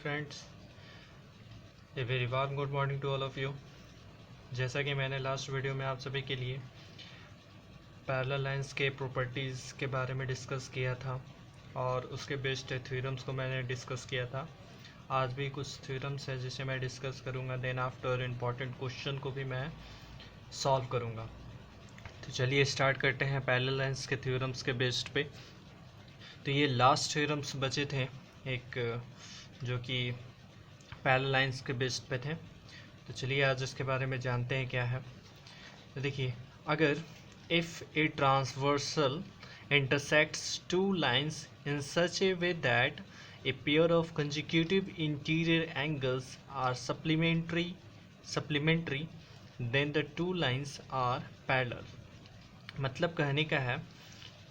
Friends, a very warm good morning to all of you. जैसा कि मैंने last video में आप सभी के लिए पैरेलल लाइंस के प्रॉपर्टीज़ के बारे में डिस्कस किया था और उसके बेस्ड थ्योरम्स को मैंने डिस्कस किया था। आज भी कुछ थ्योरम्स है जिसे मैं डिस्कस करूंगा, देन आफ्टर इम्पॉर्टेंट क्वेश्चन को भी मैं सॉल्व करूंगा। तो चलिए स्टार्ट करते हैं पैरेलल लाइंस के थ्योरम्स के बेस्ड पे। तो ये लास्ट थ्योरम्स बचे थे एक जो कि पैरेलल लाइंस के बेस्ड पे थे। तो चलिए आज इसके बारे में जानते हैं क्या है। तो देखिए, अगर if a transversal intersects two lines in such a way that a pair of consecutive interior angles are supplementary then the two lines are parallel। मतलब कहने का है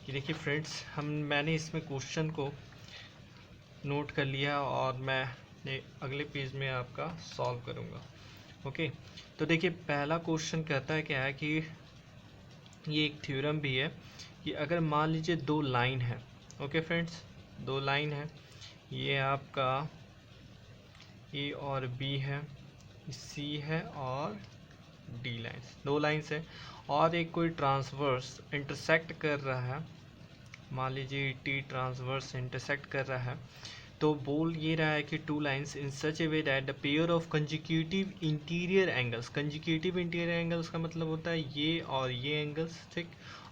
कि देखिए फ्रेंड्स, मैंने इसमें क्वेश्चन को नोट कर लिया और मैं अगले पेज में आपका सॉल्व करूँगा। ओके, तो देखिए पहला क्वेश्चन कहता है क्या है कि ये एक थ्योरम भी है कि अगर मान लीजिए दो लाइन है। ओके फ्रेंड्स, दो लाइन है, ये आपका ए और बी है, सी है और डी लाइन्स, दो लाइन्स है और एक कोई ट्रांसवर्स इंटरसेक्ट कर रहा है। मान लीजिए टी ट्रांसवर्स इंटरसेक्ट कर रहा है। तो बोल ये रहा है कि two lines in such A way that the pair of consecutive interior angles, consecutive interior angles का मतलब होता है ये और ये एंगल्स, ठीक,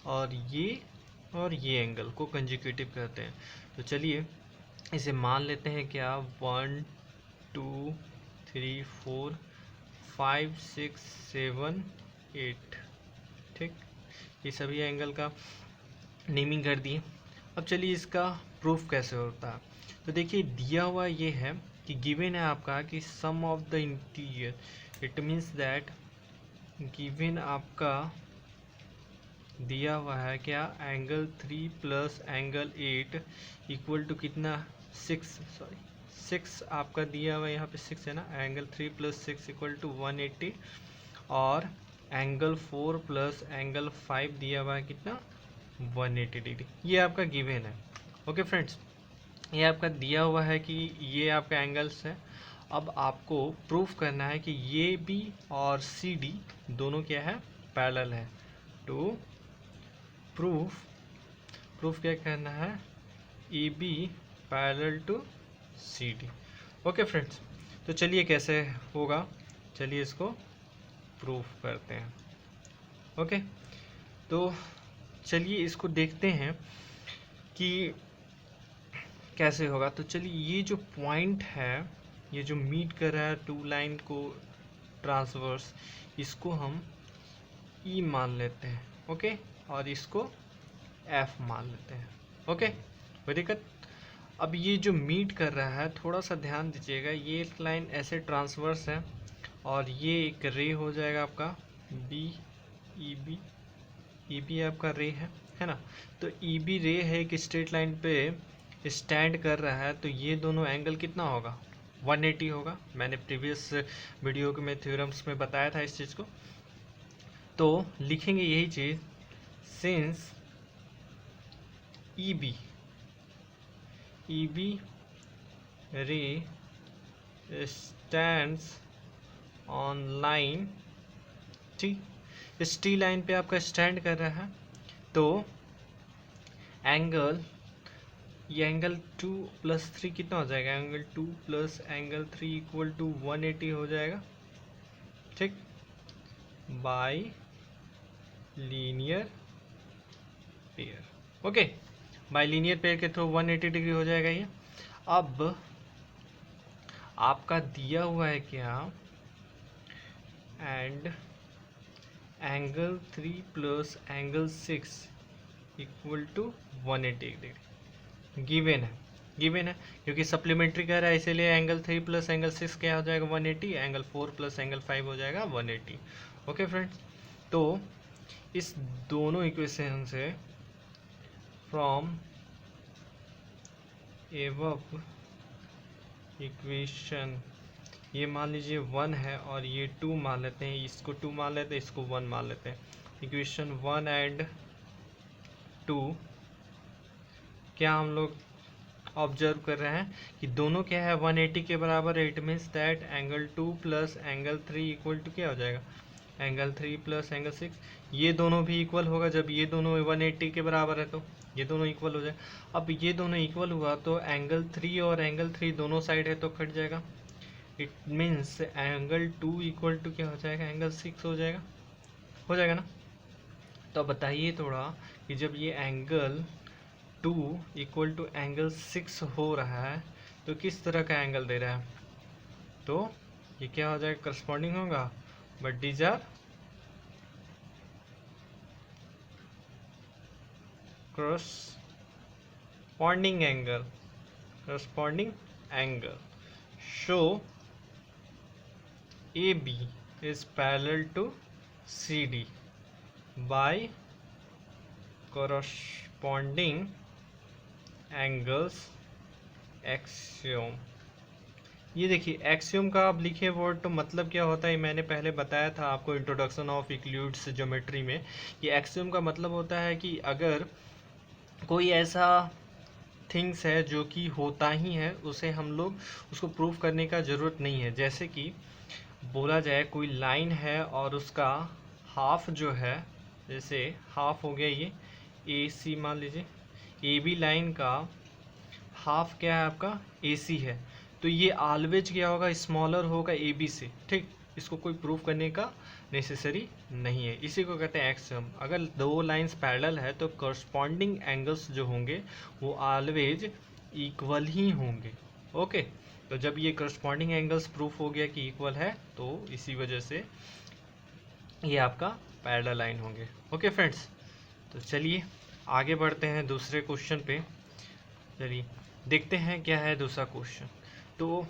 और ये एंगल को कंजिक्यूटिव कहते हैं। तो चलिए इसे मान लेते हैं क्या, 1 2 3 4 5 6 7 8, ठीक, ये सभी एंगल का नेमिंग कर दिए। अब चलिए इसका प्रूफ कैसे होता है। तो देखिए दिया हुआ ये है कि गिवन है आपका कि sum of the interior, it means that given आपका दिया हुआ है क्या, angle 3 plus angle 8 equal to कितना, 6 आपका दिया हुआ है, यहाँ पे 6 है ना, एंगल 3 प्लस 6 इक्वल टू 180 और एंगल 4 प्लस एंगल 5 दिया हुआ है कितना, 180 डिग्री। ये आपका गिवन है। ओके फ्रेंड्स, ये आपका दिया हुआ है कि ये आपका एंगल्स है। अब आपको प्रूफ करना है कि ये बी और सी डी दोनों क्या है, पैरेलल है। टू प्रूफ क्या करना है, A B parallel to C D. Okay friends, तो चलिए कैसे होगा, चलिए इसको प्रूफ करते हैं। ओके, तो चलिए इसको देखते हैं कि कैसे होगा। तो चलिए ये जो पॉइंट है, ये जो मीट कर रहा है टू लाइन को ट्रांसवर्स, इसको हम ई मान लेते हैं। ओके, और इसको एफ मान लेते हैं। ओके, कोई दिक्कत। अब ये जो मीट कर रहा है, थोड़ा सा ध्यान दीजिएगा, ये लाइन ऐसे ट्रांसवर्स है और ये एक रे हो जाएगा आपका बी, ई बी आपका रे है ना। तो ई बी रे है एक स्ट्रेट लाइन पे स्टैंड कर रहा है, तो ये दोनों एंगल कितना होगा, 180 होगा। मैंने प्रीवियस वीडियो में थ्योरम्स में बताया था इस चीज़ को। तो लिखेंगे यही चीज़, सिंस ई बी रे स्टैंड्स ऑन लाइन, ठीक, इस टी लाइन पे आपका स्टैंड कर रहा है, तो एंगल, ये एंगल 2 प्लस 3 कितना हो जाएगा, angle 2 plus angle 3 equal to 180 हो जाएगा, ठीक, by linear pair. Okay, by linear pair के थ्रू 180 डिग्री हो जाएगा ये। अब आपका दिया हुआ है क्या, and angle 3 plus angle 6 equal to 180 degree given है क्योंकि सप्लीमेंट्री कह रहा है, इसीलिए एंगल 3 प्लस एंगल 6 क्या हो जाएगा, 180, एंगल 4 प्लस एंगल 5 हो जाएगा 180। ओके फ्रेंड्स, तो इस दोनों इक्वेशन से फ्रॉम एबव इक्वेशन, ये मान लीजिए 1 है और ये 2 मान लेते हैं, इसको 2 मान लेते हैं, इसको 1 मान लेते हैं। इक्वेशन 1 एंड 2 क्या हम लोग ऑब्जर्व कर रहे हैं कि दोनों क्या है 180 के बराबर है। It means that angle 2 plus angle 3 equal to क्या हो जाएगा, एंगल 3 प्लस एंगल 6। ये दोनों भी इक्वल होगा जब ये दोनों 180 के बराबर है, तो ये दोनों इक्वल हो जाए। अब ये दोनों इक्वल हुआ तो एंगल 3 और एंगल 3 दोनों साइड है तो कट जाएगा। It means angle 2 equal to क्या हो जाएगा, एंगल 6 हो जाएगा ना। तो बताइए थोड़ा कि जब ये एंगल 2 इक्वल टू एंगल 6 हो रहा है तो किस तरह का एंगल दे रहा है, तो ये क्या हो जाएगा, करस्पॉन्डिंग होगा। But these are corresponding angle. So AB is parallel to CD by corresponding angles axiom। ये देखिए एक्सियोम का आप लिखे वर्ड तो मतलब क्या होता है, मैंने पहले बताया था आपको इंट्रोडक्शन ऑफ यूक्लिड्स ज्योमेट्री में। ये एक्सियोम का मतलब होता है कि अगर कोई ऐसा थिंग्स है जो कि होता ही है, उसे हम लोग उसको प्रूफ करने का ज़रूरत नहीं है। जैसे कि बोला जाए कोई लाइन है और उसका हाफ जो है, जैसे हाफ हो गया ये ए सी, मान लीजिए ए बी लाइन का हाफ क्या है आपका ए सी है, तो ये ऑलवेज क्या होगा, स्मॉलर होगा ए बी से। ठीक, इसको कोई प्रूफ करने का नेसेसरी नहीं है, इसी को कहते हैं एक्सियम। अगर दो लाइंस पैरेलल है तो करस्पॉन्डिंग एंगल्स जो होंगे वो ऑलवेज इक्वल ही होंगे। ओके, तो जब ये करस्पॉन्डिंग एंगल्स प्रूफ हो गया कि इक्वल है तो इसी वजह से ये आपका पैरेलल लाइन होंगे। ओके फ्रेंड्स, तो चलिए आगे बढ़ते हैं दूसरे क्वेश्चन पे। चलिए देखते हैं क्या है दूसरा क्वेश्चन। तो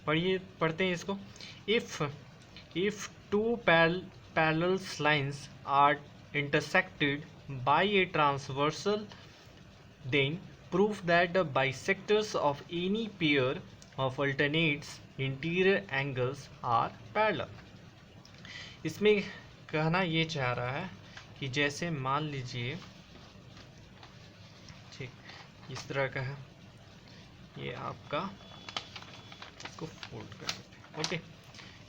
पढ़ते हैं इसको। If two parallel lines are intersected by a transversal, then prove that the bisectors of any pair of alternate interior angles are parallel। इसमें कहना ये चाह रहा है कि जैसे मान लीजिए, ठीक इस तरह का है, ये आपका इसको फोल्ड कर देते हैं। ओके,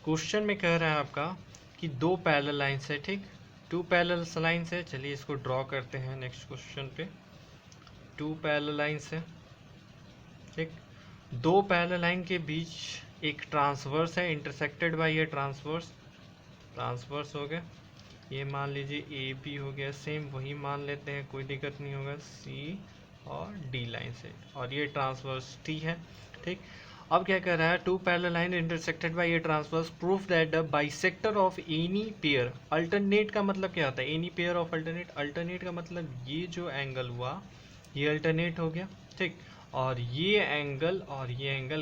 क्वेश्चन में कह रहा है आपका कि दो पैरेलल लाइंस है। ठीक, टू पैरेलल लाइंस है। चलिए इसको ड्रॉ करते हैं नेक्स्ट क्वेश्चन पे। टू पैरेलल लाइंस है। ठीक, दो पैरेलल लाइन के बीच एक ट्रांसवर्स है, इंटरसेक्टेड बाय ये ट्रांसवर्स हो गया। ये मान लीजिए ए बी हो गया, सेम वही मान लेते हैं, कोई दिक्कत नहीं होगा। सी और डी लाइन से, और ये ट्रांसवर्स टी है। ठीक, अब क्या कर रहा है, two parallel line intersected by a transverse proof that the bisector of any pair alternate. का मतलब क्या होता है, any pair of alternate. Alternate का मतलब ये जो एंगल हुआ ये अल्टरनेट हो गया। ठीक, और ये एंगल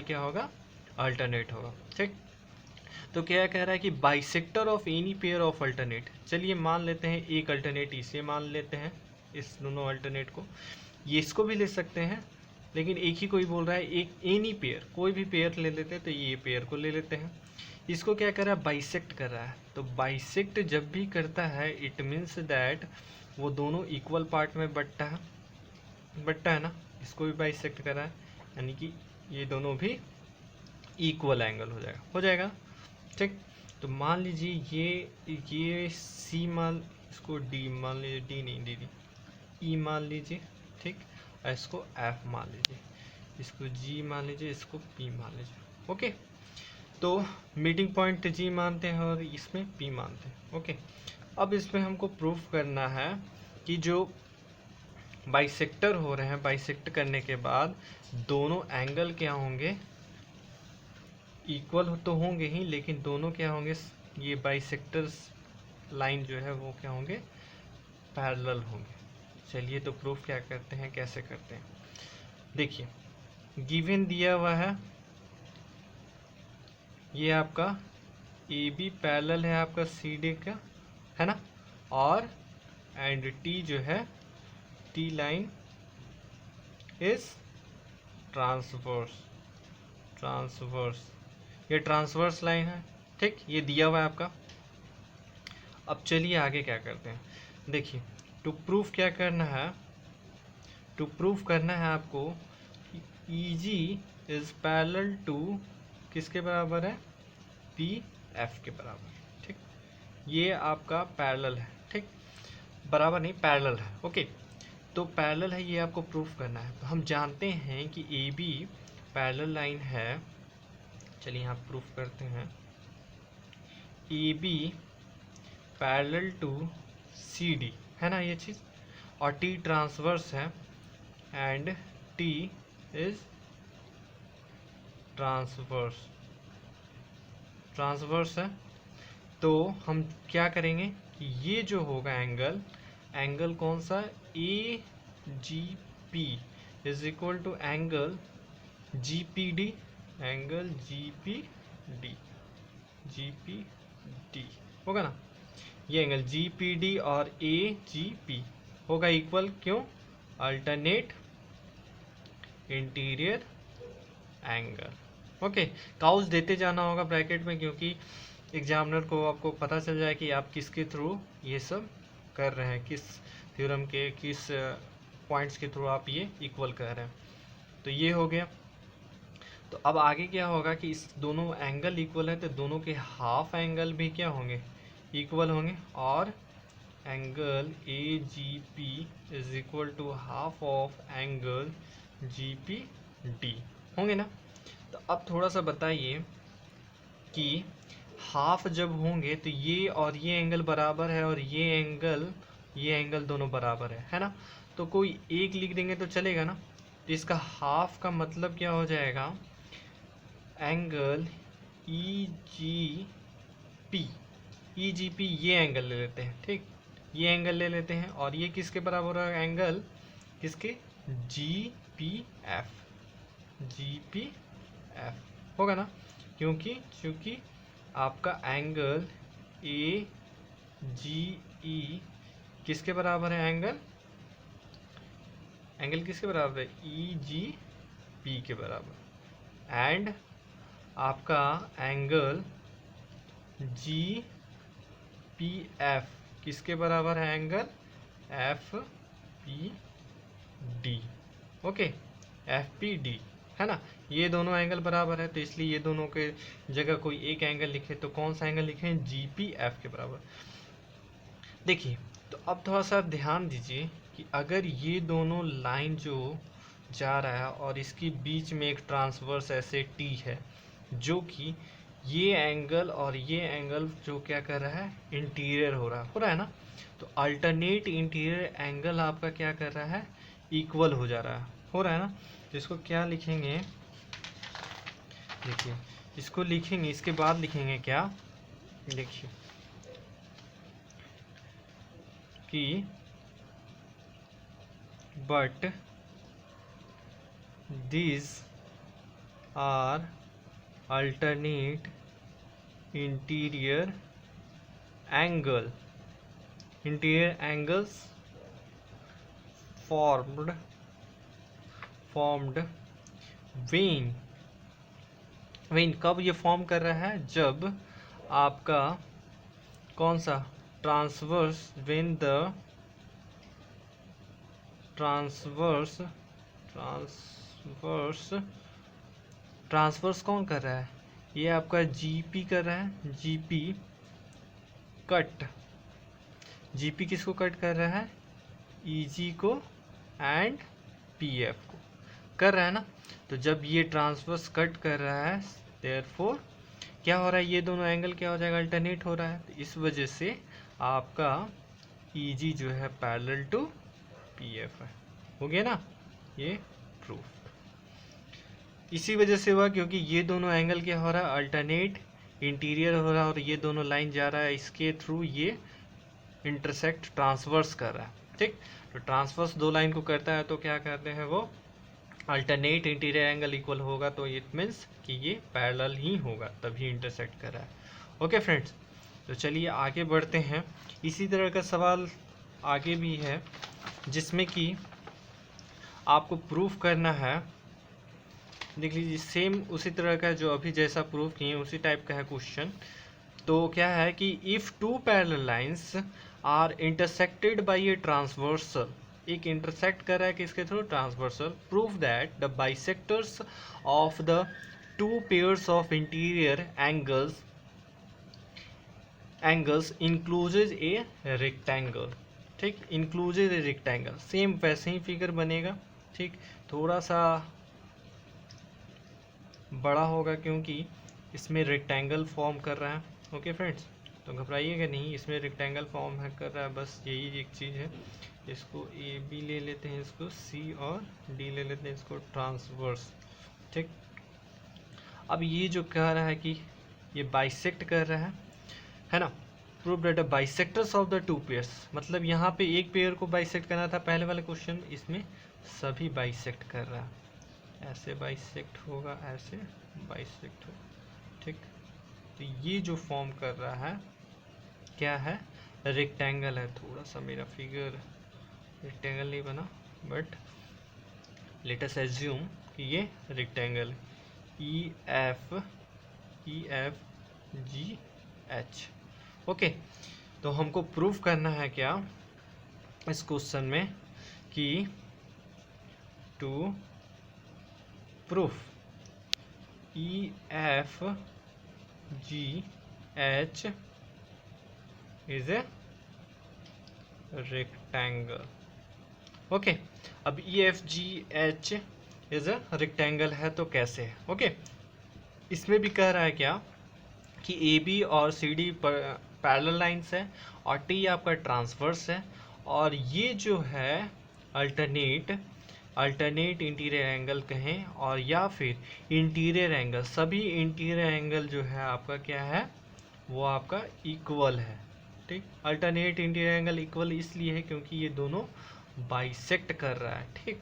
क्या होगा, अल्टरनेट होगा। ठीक, तो क्या कह रहा है कि bisector of any pair of alternate. चलिए मान लेते हैं एक अल्टरनेट इसे मान लेते हैं, इस दोनों अल्टरनेट को, ये इसको भी ले सकते हैं, लेकिन एक ही कोई बोल रहा है, एक एनी पेयर, कोई भी पेयर ले लेते हैं, तो ये पेयर को ले लेते हैं। इसको क्या कर रहा है, बाइसेक्ट कर रहा है। तो बाइसेक्ट जब भी करता है इट मीन्स दैट वो दोनों इक्वल पार्ट में बटता है ना, इसको भी बाइसेक्ट कर रहा है, यानी कि ये दोनों भी इक्वल एंगल हो जाएगा। ठीक, तो मान लीजिए ये सी मान, इसको डी मान लीजिए, डी नहीं डी ई मान लीजिए। ठीक, इसको एफ मान लीजिए, इसको जी मान लीजिए, इसको पी मान लीजिए। ओके, तो मीटिंग पॉइंट जी मानते हैं और इसमें पी मानते हैं। ओके, अब इसमें हमको प्रूफ करना है कि जो बाइसेक्टर हो रहे हैं, बाइसेक्ट करने के बाद दोनों एंगल क्या होंगे, इक्वल तो होंगे ही, लेकिन दोनों क्या होंगे, ये बाइसेक्टर्स लाइन जो है वो क्या होंगे, पैरेलल होंगे। चलिए तो प्रूफ क्या करते हैं, कैसे करते हैं, देखिए गिवन दिया हुआ है, ये आपका ए बी पैरेलल है आपका सी डी का, है ना, और एंड टी जो है, टी लाइन इज ट्रांसवर्स, ये ट्रांसवर्स लाइन है। ठीक, ये दिया हुआ है आपका। अब चलिए आगे क्या करते हैं, देखिए टू प्रूफ क्या करना है, टू प्रूफ करना है आपको EG इज पैरेलल टू किसके बराबर है, PF के बराबर। ठीक, ये आपका पैरेलल है। ठीक, बराबर नहीं, पैरेलल है। ओके, तो पैरेलल है, ये आपको प्रूफ करना है। तो हम जानते हैं कि AB पैरेलल लाइन है। चलिए यहाँ प्रूफ करते हैं। AB पैरेलल टू CD है ना ये चीज़, और T ट्रांसवर्स है एंड T इज ट्रांसवर्स है। तो हम क्या करेंगे कि ये जो होगा एंगल कौन सा, AGP is equal to angle GPD, angle GPD होगा ना। ये एंगल GPD और AGP होगा इक्वल, क्यों, alternate interior angle. Okay, cause देते जाना होगा ब्रैकेट में, क्योंकि एग्जामिनर को आपको पता चल जाए कि आप किसके थ्रू ये सब कर रहे हैं, किस थ्योरम के, किस पॉइंट्स के थ्रू आप ये इक्वल कर रहे हैं। तो ये हो गया। तो अब आगे क्या होगा कि इस दोनों एंगल इक्वल है, तो दोनों के हाफ एंगल भी क्या होंगे, इक्वल होंगे, और angle AGP is equal to half of angle GPD होंगे ना। तो अब थोड़ा सा बताइए कि हाफ जब होंगे तो ये और ये एंगल बराबर है, और ये एंगल दोनों बराबर है ना। तो कोई एक लिख देंगे तो चलेगा ना। तो इसका हाफ का मतलब क्या हो जाएगा, एंगल EGP ये एंगल ले लेते हैं। ठीक, ये एंगल ले लेते हैं, और ये किसके बराबर है, एंगल किसके, GPF होगा ना, क्योंकि आपका एंगल AGE किसके बराबर है, एंगल किसके बराबर है, EGP के बराबर, एंड आपका एंगल GPF किसके बराबर है, एंगल FPD। ओके, FPD है ना। ये दोनों एंगल बराबर है, तो इसलिए ये दोनों के जगह कोई एक एंगल लिखे, तो कौन सा एंगल लिखें, GPF के बराबर। देखिए, तो अब थोड़ा सा ध्यान दीजिए कि अगर ये दोनों लाइन जो जा रहा है और इसके बीच में एक ट्रांसवर्स ऐसे T है, जो कि ये एंगल और ये एंगल जो क्या कर रहा है, इंटीरियर हो रहा है ना। तो अल्टरनेट इंटीरियर एंगल आपका क्या कर रहा है, इक्वल हो रहा है ना। तो इसको क्या लिखेंगे, देखिए इसको लिखेंगे, इसके बाद लिखेंगे क्या, देखिए कि but these are alternate interior angles formed when कब ये फॉर्म कर रहा है, जब आपका कौन सा ट्रांसवर्स, when the ट्रांसवर्स कौन कर रहा है, ये आपका GP कर रहा है, GP किसको कट कर रहा है, EG को एंड PF को कर रहा है ना। तो जब ये ट्रांसवर्स कट कर रहा है, देयरफॉर क्या हो रहा है, ये दोनों एंगल क्या हो जाएगा, अल्टरनेट हो रहा है। तो इस वजह से आपका EG जो है पैरेलल टू PF है, हो गया ना, ये प्रूफ। इसी वजह से हुआ क्योंकि ये दोनों एंगल क्या हो रहा है, अल्टरनेट इंटीरियर हो रहा है, और ये दोनों लाइन जा रहा है, इसके थ्रू ये इंटरसेक्ट ट्रांसवर्स कर रहा है। ठीक, तो ट्रांसवर्स दो लाइन को करता है, तो क्या करते हैं वो, अल्टरनेट इंटीरियर एंगल इक्वल होगा, तो इट मीन्स कि ये पैरेलल ही होगा, तभी इंटरसेक्ट कर रहा है। ओके फ्रेंड्स, तो चलिए आगे बढ़ते हैं। इसी तरह का सवाल आगे भी है, जिसमें कि आपको प्रूफ करना है, देख लीजिए सेम उसी तरह का जो अभी जैसा प्रूफ किए उसी टाइप का है क्वेश्चन। तो क्या है कि if two parallel lines are intersected by a transversal, एक इंटरसेक्ट कर रहा है किसके थ्रू, transversal. Prove that the bisectors of the two pairs of interior angles encloses a rectangle. ठीक, इंक्लूजेज ए रेक्टेंगल, सेम वैसे ही फिगर बनेगा। ठीक, थोड़ा सा बड़ा होगा क्योंकि इसमें रेक्टेंगल फॉर्म कर रहा है। ओके फ्रेंड्स, तो घबराइएगा नहीं, इसमें रेक्टेंगल फॉर्म है कर रहा है, बस यही एक चीज़ है। इसको ए बी ले लेते हैं, इसको सी और डी ले लेते हैं, इसको ट्रांसवर्स। ठीक, अब ये जो कह रहा है कि ये बाइसेक्ट कर रहा है ना। Prove that the bisectors of the two pairs, मतलब यहाँ पे एक पेयर को बाइसेक्ट करना था पहले वाले क्वेश्चन, इसमें सभी बाइसेक्ट कर रहा है। ऐसे बाइसेक्ट होगा, ऐसे बाइसेक्ट होगा। ठीक, तो ये जो फॉर्म कर रहा है क्या है, रेक्टेंगल है। थोड़ा सा मेरा फिगर रेक्टेंगल नहीं बना, बट लेट अस एज्यूम कि ये रेक्टेंगल ई एफ जी एच। ओके, तो हमको प्रूफ करना है क्या इस क्वेश्चन में कि to prove E F G H is a rectangle. Okay, अब E F G H is a rectangle है तो कैसे है। ओके, इसमें भी कह रहा है क्या कि ए बी और सी डी पैरेलल लाइंस है और टी आपका ट्रांसवर्स है, और ये जो है अल्टरनेट इंटीरियर एंगल कहें और या फिर इंटीरियर एंगल, सभी इंटीरियर एंगल जो है आपका क्या है, वो आपका इक्वल है। ठीक, अल्टरनेट इंटीरियर एंगल इक्वल इसलिए है क्योंकि ये दोनों बाइसेक्ट कर रहा है। ठीक,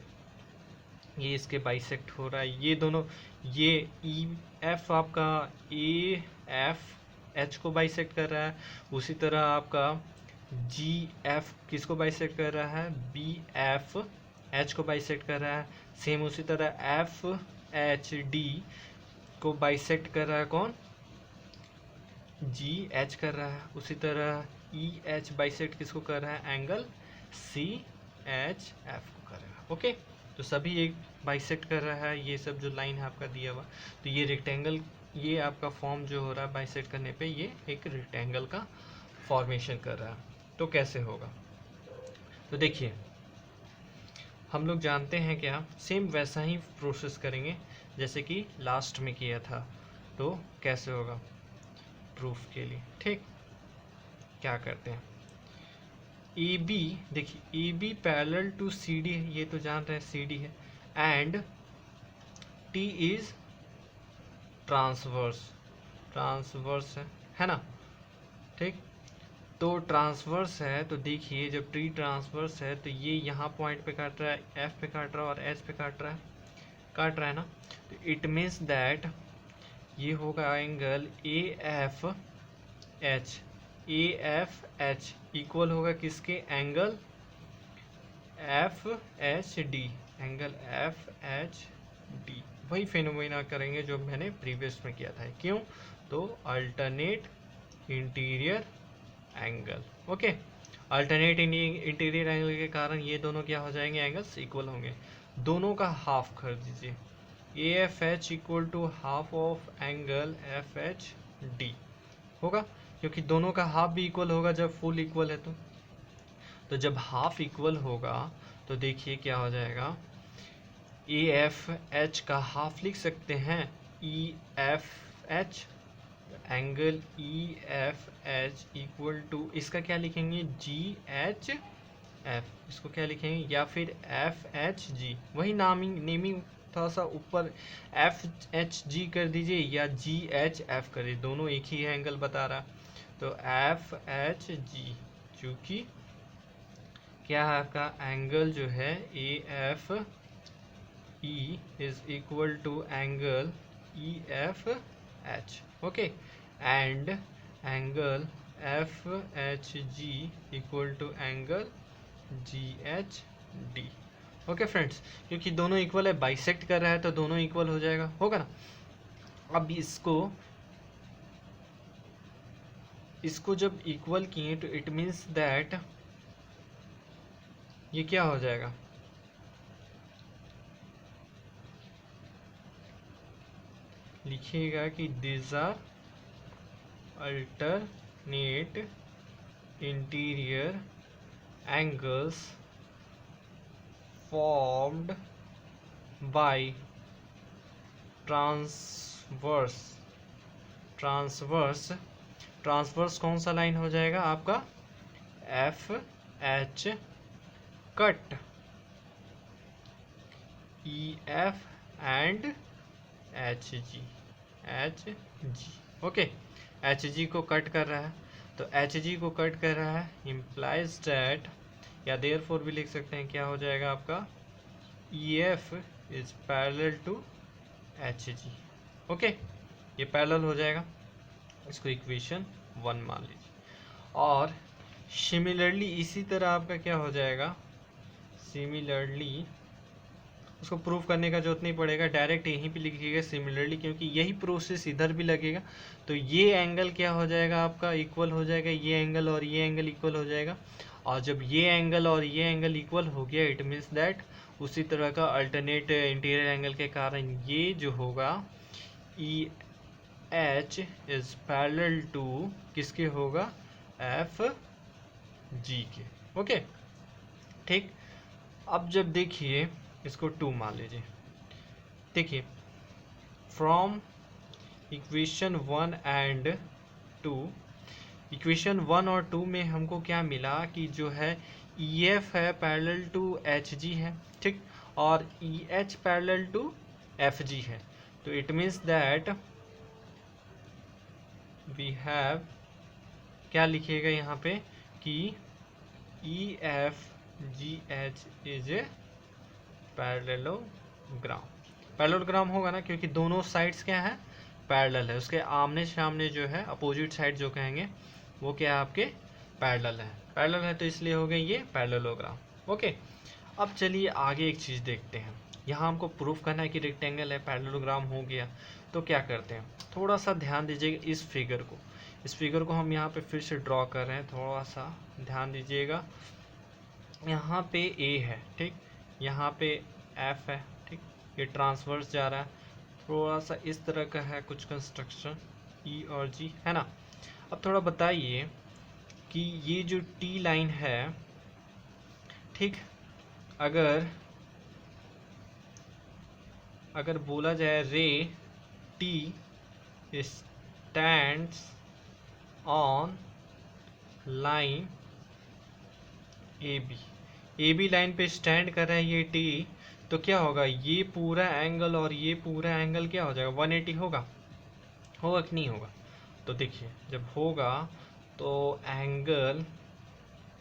ये इसके बाइसेक्ट हो रहा है, ये दोनों, ये ई एफ आपका ए एफ एच को बाइसेक्ट कर रहा है, उसी तरह आपका जी एफ किसको बाइसेक्ट कर रहा है, बी एफ एच को बाइसेक्ट कर रहा है। सेम उसी तरह एफ एच डी को बाइसेक्ट कर रहा है कौन, जी एच कर रहा है। उसी तरह ई एच बाइसेक्ट किसको कर रहा है, एंगल सी एच एफ को कर रहा है। ओके, तो सभी एक बाइसेक्ट कर रहा है, ये सब जो लाइन है आपका दिया हुआ, तो ये रेक्टेंगल, ये आपका फॉर्म जो हो रहा है बाइसेक्ट करने पे, ये एक रेक्टेंगल का फॉर्मेशन कर रहा है। तो कैसे होगा, तो देखिए हम लोग जानते हैं क्या, सेम वैसा ही प्रोसेस करेंगे जैसे कि लास्ट में किया था। तो कैसे होगा प्रूफ के लिए, ठीक, क्या करते हैं, ए बी, देखिए A B parallel to C D है, ये तो जान रहे हैं सी डी है, एंड टी इज ट्रांसवर्स है ना। ठीक, तो ट्रांसवर्स है, तो देखिए जब टी ट्रांसवर्स है तो ये यहाँ पॉइंट पे काट रहा है, एफ पे काट रहा है और एच पे काट रहा है ना। तो इट मीन्स दैट ये होगा angle A F H equal होगा किसके, angle F H D, angle F H D. वही फिनोमेना करेंगे जो मैंने प्रीवियस में किया था। क्यों, तो alternate interior angle. Okay, alternate interior angle के कारण ये दोनों क्या हो जाएंगे, एंगल्स इक्वल होंगे। दोनों का हाफ कर दीजिए, A F H equal to half of angle F H D होगा, क्योंकि दोनों का हाफ भी इक्वल होगा जब फुल इक्वल है। तो जब हाफ इक्वल होगा तो देखिए क्या हो जाएगा, ए एफ एच का हाफ लिख सकते हैं E F H, angle E F H equal to इसका क्या लिखेंगे, जी एच एफ, इसको क्या लिखेंगे, या फिर एफ एच जी, वही नेमिंग थोड़ा सा ऊपर एफ एच जी कर दीजिए या जी एच एफ कर दीजिए, दोनों एक ही एंगल बता रहा। तो एफ एच जी, चूँकि क्या है आपका एंगल जो है A F E is equal to angle E F H. Okay, and angle F H G equal to angle G H D. Okay friends, क्योंकि दोनों इक्वल है, बाइसेक्ट कर रहा है तो दोनों इक्वल हो जाएगा, होगा ना। अब इसको जब इक्वल किए तो इट मीन्स दैट ये क्या हो जाएगा, लिखिएगा कि these are alternate interior angles formed by transverse transverse कौन सा लाइन हो जाएगा आपका, F H cut E F and H G okay. H G को कट कर रहा है, तो एच जी को कट कर रहा है इम्प्लाइज दैट, या देयरफॉर भी लिख सकते हैं, क्या हो जाएगा आपका, E F is parallel to H G. Okay, ये पैरेलल हो जाएगा, इसको इक्वेशन 1 मान लीजिए। और सिमिलरली इसी तरह आपका क्या हो जाएगा, सिमिलरली उसको प्रूफ करने का जरूरत नहीं पड़ेगा, डायरेक्ट यहीं पे लिखिएगा सिमिलरली, क्योंकि यही प्रोसेस इधर भी लगेगा। तो ये एंगल क्या हो जाएगा आपका, इक्वल हो जाएगा, ये एंगल और ये एंगल इक्वल हो जाएगा। और जब ये एंगल और ये एंगल इक्वल हो गया, इट मीन्स दैट उसी तरह का अल्टरनेट इंटीरियर एंगल के कारण ये जो होगा E H is parallel to किसके होगा, एफ जी के। ओके ठीक। अब जब देखिए इसको 2 मान लीजिए, देखिए फ्रॉम इक्वेशन 1 एंड 2, इक्वेशन 1 और 2 में हमको क्या मिला कि जो है ई एफ है पैरेलल टू एच जी है, ठीक, और E H parallel to F G है। तो it means that we have, क्या लिखिएगा यहाँ पे कि E F G H is a parallelogram. Parallelogram होगा ना, क्योंकि दोनों साइड्स क्या है, पैरेलल है, उसके आमने सामने जो है अपोजिट साइड जो कहेंगे वो क्या है आपके, पैरेलल है। पैरेलल है तो इसलिए हो गए ये पैरेललोग्राम। ओके, अब चलिए आगे एक चीज़ देखते हैं। यहाँ हमको प्रूफ करना है कि रेक्टेंगल है, पैरेललोग्राम हो गया, तो क्या करते हैं, थोड़ा सा ध्यान दीजिएगा इस फिगर को। इस फिगर को हम यहाँ पे फिर से ड्रॉ कर रहे हैं, थोड़ा सा ध्यान दीजिएगा। यहाँ पे ए है, ठीक, यहाँ पे एफ है, ठीक, ये ट्रांसवर्स जा रहा है, थोड़ा सा इस तरह का है कुछ कंस्ट्रक्शन, ई और जी है ना। अब थोड़ा बताइए कि ये जो टी लाइन है, ठीक, अगर बोला जाए ray T stands on line A B line पे स्टैंड कर रहा है ये टी, तो क्या होगा, ये पूरा एंगल और ये पूरा एंगल क्या हो जाएगा, 180 होगा कि नहीं होगा। तो देखिए जब होगा तो एंगल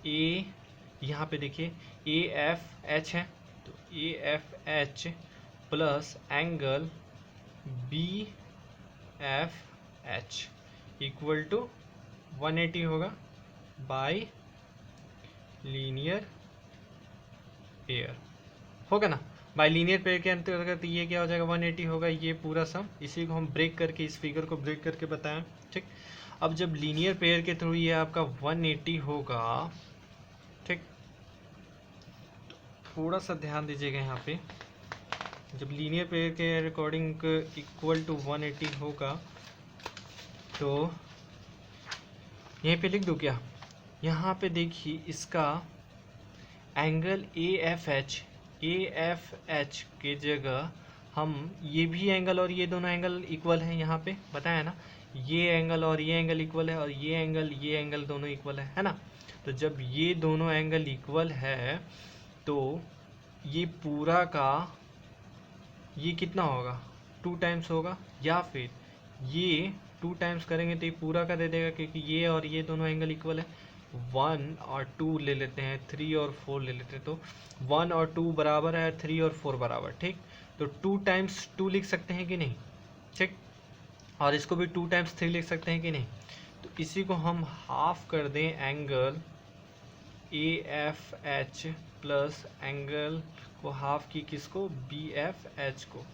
ए, यहाँ पे देखिए ए एफ एच है, तो A F H plus angle B F H equal to 180 होगा बाय लीनियर पेयर, होगा ना। बाय लीनियर पेयर के अंतर्गत ये क्या हो जाएगा, 180 होगा ये पूरा सम। इसी को हम ब्रेक करके, इस फिगर को ब्रेक करके बताएं, ठीक। अब जब लीनियर पेयर के थ्रू ये आपका 180 होगा, ठीक, थोड़ा सा ध्यान दीजिएगा यहाँ पे, जब लीनियर पेयर के अकॉर्डिंग इक्वल टू 180 होगा, तो यहीं पे लिख दूँ क्या, यहाँ पे देखिए इसका एंगल ए एफ एच के जगह हम ये भी एंगल और ये दोनों एंगल इक्वल है, यहाँ पे बताया ना, ये एंगल और ये एंगल इक्वल है, और ये एंगल दोनों इक्वल है ना। तो जब ये दोनों एंगल इक्वल है तो ये पूरा का ये कितना होगा, 2 टाइम्स होगा, या फिर ये 2 टाइम्स करेंगे तो ये पूरा का दे देगा, क्योंकि ये और ये दोनों एंगल इक्वल है। 1 और 2 ले लेते हैं, 3 और 4 ले लेते हैं, तो 1 और 2 बराबर है, 3 और 4 बराबर, ठीक। तो 2 टाइम्स 2 लिख सकते हैं कि नहीं, ठीक, और इसको भी 2 टाइम्स 3 लिख सकते हैं कि नहीं। तो इसी को हम हाफ कर दें angle A F H plus angle को हाफ की किसको, बी एफ एच को,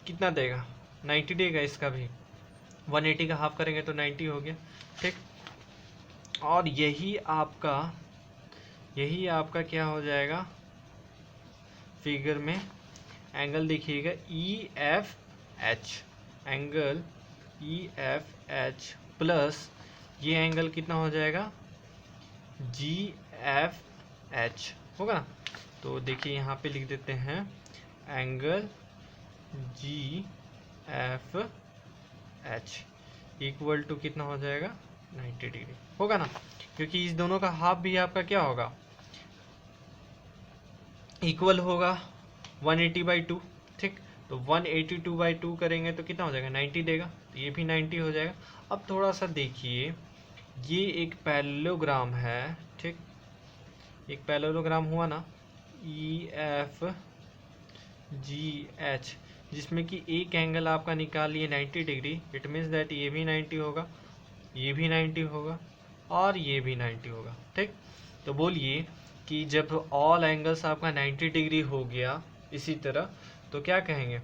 कितना देगा, 90 देगा। इसका भी 180 का हाफ करेंगे तो 90 हो गया, ठीक। और यही आपका यही आपका क्या हो जाएगा फिगर में। एंगल देखिएगा ई F H, angle E F H plus ये एंगल कितना हो जाएगा जी एफ एच होगा ना। तो देखिए यहाँ पे लिख देते हैं angle G F H equal to कितना हो जाएगा 90 डिग्री होगा ना, क्योंकि इस दोनों का हाफ भी आपका क्या होगा इक्वल होगा 180/2। ठीक, तो 182/2 करेंगे तो कितना हो जाएगा 90 देगा, तो ये भी 90 हो जाएगा। अब थोड़ा सा देखिए, ये एक पैरेललोग्राम है। ठीक, एक पैरेललोग्राम हुआ ना ई एफ जी एच, जिसमें कि एक एंगल आपका निकाल लिए 90 डिग्री। इट मीन्स दैट ये भी 90 होगा, ये भी 90 होगा और ये भी 90 होगा। ठीक, तो बोलिए कि जब ऑल एंगल्स आपका 90 डिग्री हो गया इसी तरह, तो क्या कहेंगे,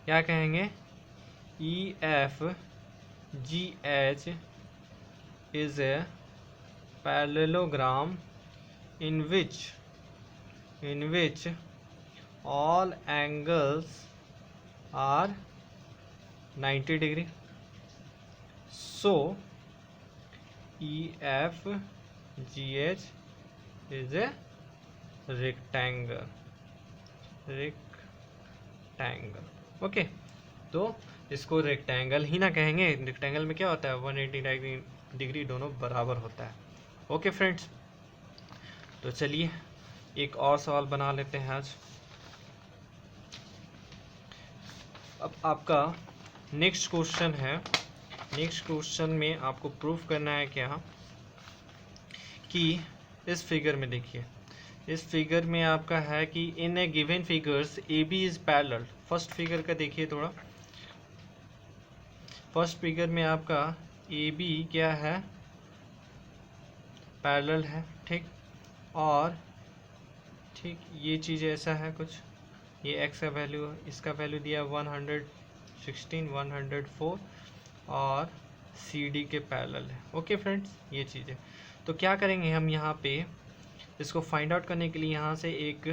क्या कहेंगे ई F G H is a parallelogram in which all angles are 90 degree. So EFGH is a rectangle. Okay, तो इसको रेक्टेंगल ही ना कहेंगे, रेक्टेंगल में क्या होता है 180 डिग्री दोनों बराबर होता है। ओके फ्रेंड्स, तो चलिए एक और सवाल बना लेते हैं आज। अब आपका नेक्स्ट क्वेश्चन है। नेक्स्ट क्वेश्चन में आपको प्रूफ करना है क्या कि इस फिगर में देखिए, इस फिगर में आपका है कि in a given figures A B is parallel. First figure का देखिए थोड़ा, फर्स्ट फिगर में आपका ए बी क्या है पैरेलल है। ठीक, और ठीक ये चीज़ ऐसा है कुछ, ये एक्स का वैल्यू, इसका वैल्यू दिया 116 104 और सी डी के पैरेलल है। ओके फ्रेंड्स, ये चीज़ें तो क्या करेंगे हम यहाँ पे इसको फाइंड आउट करने के लिए यहाँ से एक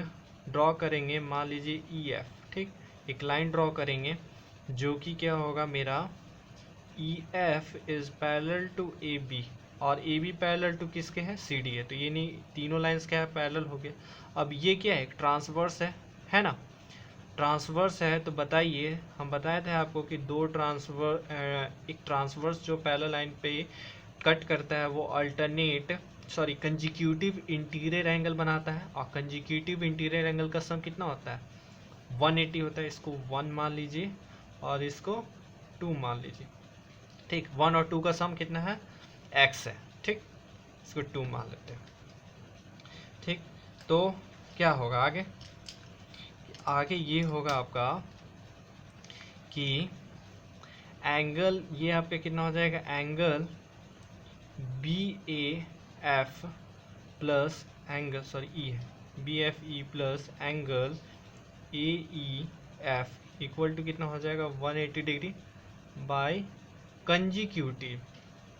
ड्रॉ करेंगे, मान लीजिए ई एफ। ठीक, एक लाइन ड्रॉ करेंगे जो कि क्या होगा मेरा E F is parallel to A B और ए बी पैरेलल टू किसके है सी डी है। तो ये नहीं, तीनों लाइंस क्या है पैरेलल हो गया। अब ये क्या है ट्रांसवर्स है ना, ट्रांसवर्स है। तो बताइए, हम बताए थे आपको कि एक ट्रांसवर्स जो पैरेलल लाइन पे कट करता है वो कंजिक्यूटिव इंटीरियर एंगल बनाता है, और कंजिक्यूटिव इंटीरियर एंगल का सम कितना होता है 180 होता है। इसको 1 मान लीजिए और इसको 2 मान लीजिए। ठीक, 1 और 2 का सम कितना है x है। ठीक, इसको 2 मान लेते हैं। ठीक, तो क्या होगा आगे, आगे ये होगा आपका कि एंगल ये आपका कितना हो जाएगा, angle B A F plus angle E है B F E plus angle A E F equal to कितना हो जाएगा 180 degree by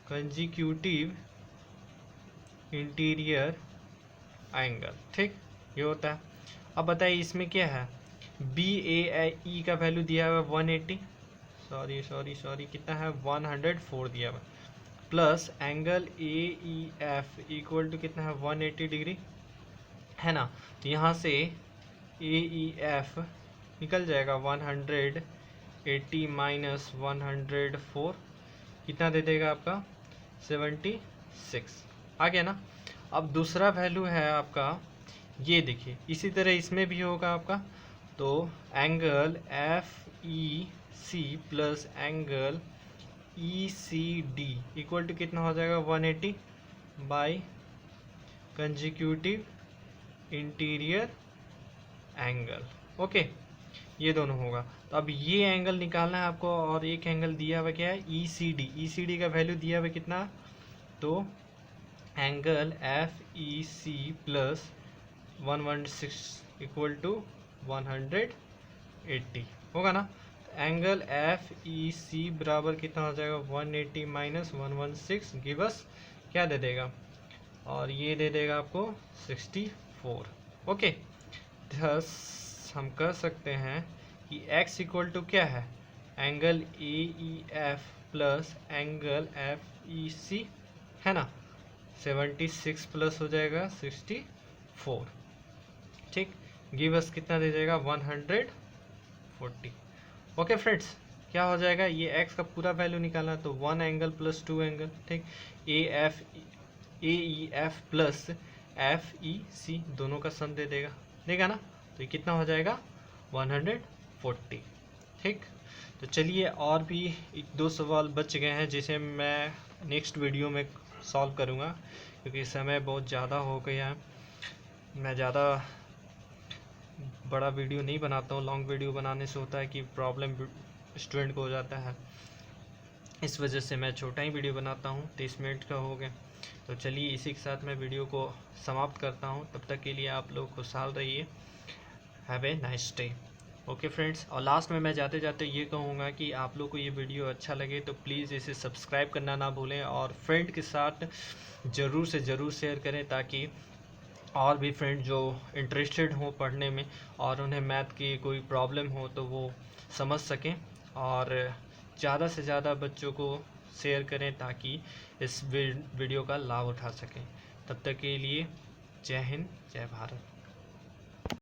consecutive interior angle. ठीक, ये होता है। अब बताइए इसमें क्या है, बी ए ई का वैल्यू दिया हुआ है 180, सॉरी कितना है 104 दिया हुआ, plus angle A E F equal to कितना है 180 डिग्री है ना। तो यहाँ से ए ई एफ निकल जाएगा 180 माइनस 104 कितना दे देगा आपका 76 आ गया ना। अब दूसरा वैल्यू है आपका, ये देखिए इसी तरह इसमें भी होगा आपका, तो angle F E C plus angle E C D equal to कितना हो जाएगा 180 by consecutive interior angle. Okay, ये दोनों होगा। तो अब ये एंगल निकालना है आपको, और एक एंगल दिया हुआ क्या है ई सी डी का वैल्यू दिया हुआ कितना, तो angle F E C plus 116 equal to 180 होगा ना। एंगल एफ ई सी बराबर कितना हो जाएगा 180 माइनस 116 गिव अस क्या दे देगा और ये दे देगा आपको 64। ओके, थस हम कह सकते हैं कि x इक्वल टू क्या है, angle AEF plus angle FEC है ना, 76 प्लस हो जाएगा 64। ठीक, गिव अस कितना दे जाएगा 140। ओके फ्रेंड्स, क्या हो जाएगा, ये x का पूरा वैल्यू निकालना है तो 1 एंगल प्लस 2 एंगल। ठीक, AEF प्लस FEC दोनों का सम देगा ना, तो ये कितना हो जाएगा 140। ठीक, तो चलिए और भी एक दो सवाल बच गए हैं जिसे मैं नेक्स्ट वीडियो में सॉल्व करूँगा, क्योंकि समय बहुत ज़्यादा हो गया है। मैं ज़्यादा बड़ा वीडियो नहीं बनाता हूँ, लॉन्ग वीडियो बनाने से होता है कि प्रॉब्लम स्टूडेंट को हो जाता है, इस वजह से मैं छोटा ही वीडियो बनाता हूँ। 30 मिनट का हो गया, तो चलिए इसी के साथ मैं वीडियो को समाप्त करता हूँ। तब तक के लिए आप लोग खुशहाल रहिए। Have a nice day. Okay friends, और लास्ट में मैं जाते जाते ये कहूँगा कि आप लोग को ये वीडियो अच्छा लगे तो प्लीज़ इसे सब्सक्राइब करना ना भूलें और फ्रेंड के साथ ज़रूर से ज़रूर शेयर करें, ताकि और भी फ्रेंड जो इंटरेस्टेड हो पढ़ने में और उन्हें मैथ की कोई प्रॉब्लम हो तो वो समझ सकें, और ज़्यादा से ज़्यादा बच्चों को शेयर करें ताकि इस वीडियो का लाभ उठा सकें। तब तक के लिए जय हिंद, जय भारत।